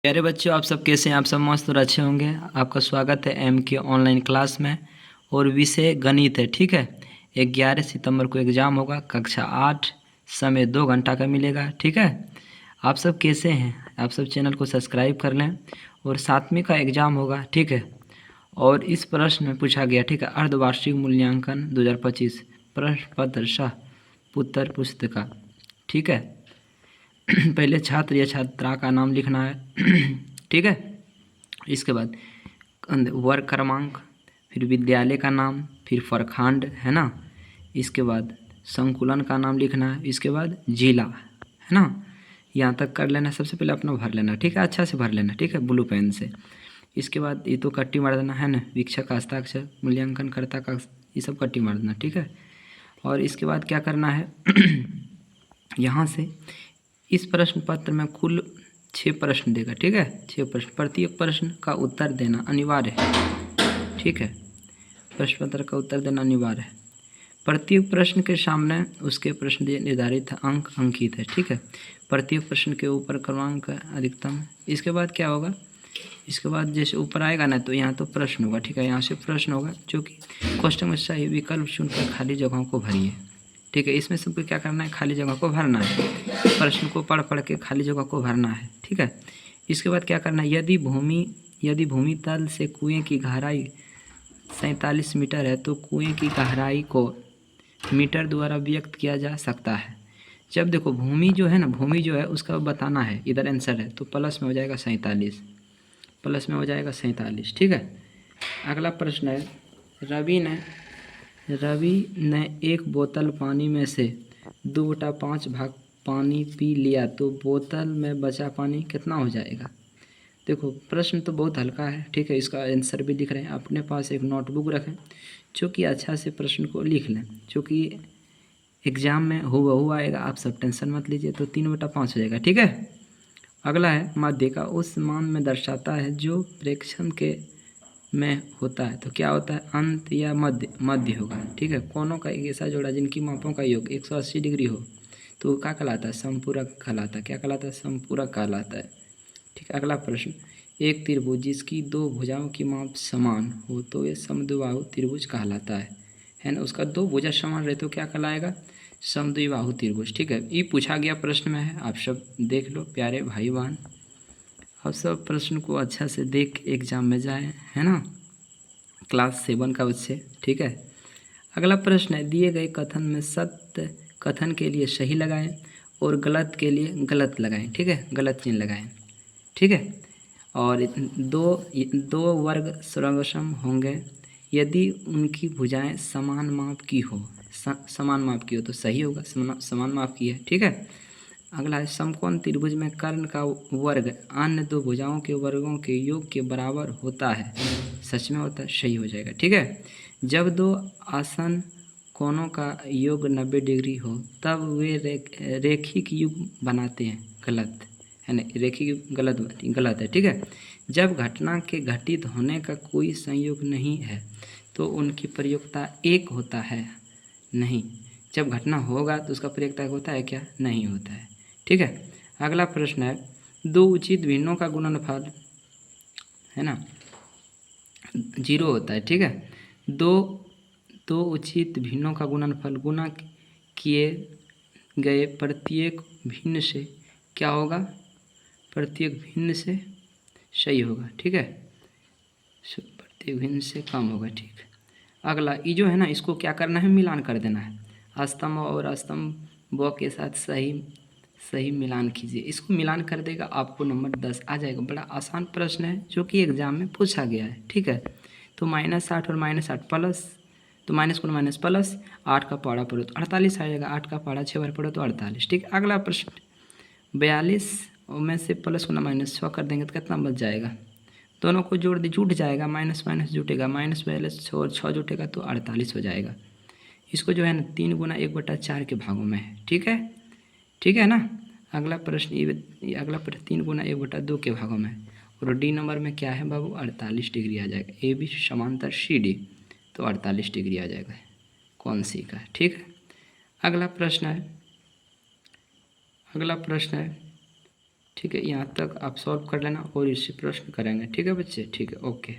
प्यारे बच्चों, आप सब कैसे हैं? आप सब मस्त और अच्छे होंगे। आपका स्वागत है एम के ऑनलाइन क्लास में और विषय गणित है। ठीक है, 11 सितंबर को एग्ज़ाम होगा, कक्षा 8, समय 2 घंटा का मिलेगा। ठीक है, आप सब कैसे हैं? आप सब चैनल को सब्सक्राइब कर लें। और 7वीं का एग्ज़ाम होगा। ठीक है, और इस प्रश्न में पूछा गया, ठीक है, अर्धवार्षिक मूल्यांकन 2025 प्रश्न पत्र सह उत्तर पुस्तिका। ठीक है, पहले छात्र या छात्रा का नाम लिखना है। ठीक है, इसके बाद वर्ग क्रमांक, फिर विद्यालय का नाम, फिर प्रखंड, है ना। इसके बाद संकुलन का नाम लिखना है, इसके बाद जिला, है ना। यहाँ तक कर लेना। सबसे पहले अपना भर लेना, ठीक है, अच्छा से भर लेना, ठीक है, ब्लू पेन से। इसके बाद ये तो कट्टी मार देना है ना, वीक्षक हस्ताक्षर, मूल्यांकन कर्ता का, ये सब कट्टी मार देना। ठीक है, और इसके बाद क्या करना है, यहाँ से इस प्रश्न पत्र में कुल 6 प्रश्न देगा। ठीक है, 6 प्रश्न, प्रत्येक प्रश्न का उत्तर देना अनिवार्य है। ठीक है, प्रश्न पत्र का उत्तर देना अनिवार्य है। प्रत्येक प्रश्न के सामने उसके प्रश्न निर्धारित अंक अंकित है। ठीक है, प्रत्येक प्रश्न के ऊपर क्रमांक अधिकतम। इसके बाद क्या होगा, इसके बाद जैसे ऊपर आएगा ना, तो यहाँ तो प्रश्न होगा। ठीक है, यहाँ से प्रश्न होगा, जो कि क्वेश्चन में सही विकल्प चुनकर खाली जगहों को भरिए। ठीक है, इसमें सबको क्या करना है, खाली जगह को भरना है। प्रश्न को पढ़ पढ़ के खाली जगह को भरना है। ठीक है, इसके बाद क्या करना है, यदि भूमि तल से कुएं की गहराई 47 मीटर है तो कुएं की गहराई को मीटर द्वारा व्यक्त किया जा सकता है। जब देखो भूमि जो है ना, भूमि जो है उसका बताना है, इधर आंसर है तो प्लस में हो जाएगा 47, प्लस में हो जाएगा 47। ठीक है, अगला प्रश्न है, रवि ने एक बोतल पानी में से 2/5 भाग पानी पी लिया तो बोतल में बचा पानी कितना हो जाएगा। देखो प्रश्न तो बहुत हल्का है। ठीक है, इसका आंसर भी लिख रहे हैं। अपने पास एक नोटबुक रखें, जो कि अच्छा से प्रश्न को लिख लें, जो कि एग्जाम में हुबहू आएगा। आप सब टेंशन मत लीजिए। तो 3/5 हो जाएगा। ठीक है, अगला है, माध्य का उस मान में दर्शाता है जो प्रेक्षण के में होता है। तो क्या होता है, अंत या मध्य, मध्य होगा। ठीक है, कोनों का एक ऐसा जोड़ा जिनकी मापों का योग 180 डिग्री हो तो क्या कहलाता है, समपूरक कहलाता है। क्या कहलाता है, समपूरक कहलाता है। ठीक है, अगला प्रश्न, एक त्रिभुज जिसकी 2 भुजाओं की माप समान हो तो ये समद्विबाहु त्रिभुज कहलाता है ना। उसका 2 भुजा समान रहे तो क्या कहलाएगा, समद्विबाहु त्रिभुज। ठीक है, ये पूछा गया प्रश्न में है, आप सब देख लो प्यारे भाई बहन। आप सब प्रश्न को अच्छा से देख एग्जाम में जाए, है ना, क्लास 7 का बच्चे। ठीक है, अगला प्रश्न है, दिए गए कथन में सत्य कथन के लिए सही लगाएं और गलत के लिए गलत लगाएं। ठीक है, गलत चिन्ह लगाएं। ठीक है, और दो वर्ग सर्वसम होंगे यदि उनकी भुजाएं समान माप की हो। समान माप की हो तो सही होगा, समान माप की है। ठीक है, अगला है, समकोण त्रिभुज में कर्ण का वर्ग अन्य 2 भुजाओं के वर्गों के योग के बराबर होता है। सच में होता है, सही हो जाएगा। ठीक है, जब 2 आसन कोणों का योग 90 डिग्री हो तब वे रेखिक युग बनाते हैं। गलत है ना, रेखिक गलत है। ठीक है, जब घटना के घटित होने का कोई संयोग नहीं है तो उनकी प्रयोक्ता एक होता है। नहीं, जब घटना होगा तो उसका प्रयोक्ता होता है क्या, नहीं होता है। ठीक है, अगला प्रश्न है, 2 उचित भिन्नों का गुणनफल, है ना, 0 होता है। ठीक है, दो उचित भिन्नों का गुणनफल गुणा किए गए प्रत्येक भिन्न से क्या होगा, प्रत्येक भिन्न से सही होगा। ठीक है, प्रत्येक भिन्न से कम होगा। ठीक, अगला ये जो है ना, इसको क्या करना है, मिलान कर देना है। स्तंभ और स्तंभ व के साथ सही मिलान कीजिए। इसको मिलान कर देगा, आपको नंबर 10 आ जाएगा। बड़ा आसान प्रश्न है जो कि एग्जाम में पूछा गया है। ठीक है, तो -8 और -8 प्लस, तो माइनस को माइनस प्लस 8 का पहाड़ा पढ़ो तो 48 आ जाएगा। 8 का पहाड़ा 6 बार पढ़ो तो 48। ठीक, अगला प्रश्न, 42 में से प्लस को -6 कर देंगे तो कितना बच जाएगा, दोनों को जोड़ दे, जुट जाएगा, माइनस माइनस जुटेगा, माइनस वाइनस 6 जुटेगा तो 48 हो जाएगा। इसको जो है ना 3 गुना 1/4 के भागों में है। ठीक है ना। अगला प्रश्न, ये अगला प्रश्न 3 गुना 1/2 के भागों में है। और डी नंबर में क्या है बाबू, 48 डिग्री आ जाएगा। ए बी समांतर सी डी तो 48 डिग्री आ जाएगा। कौन सी का, ठीक है। अगला प्रश्न है, ठीक है, यहाँ तक आप सॉल्व कर लेना और इसी प्रश्न करेंगे। ठीक है बच्चे, ठीक है, ओके।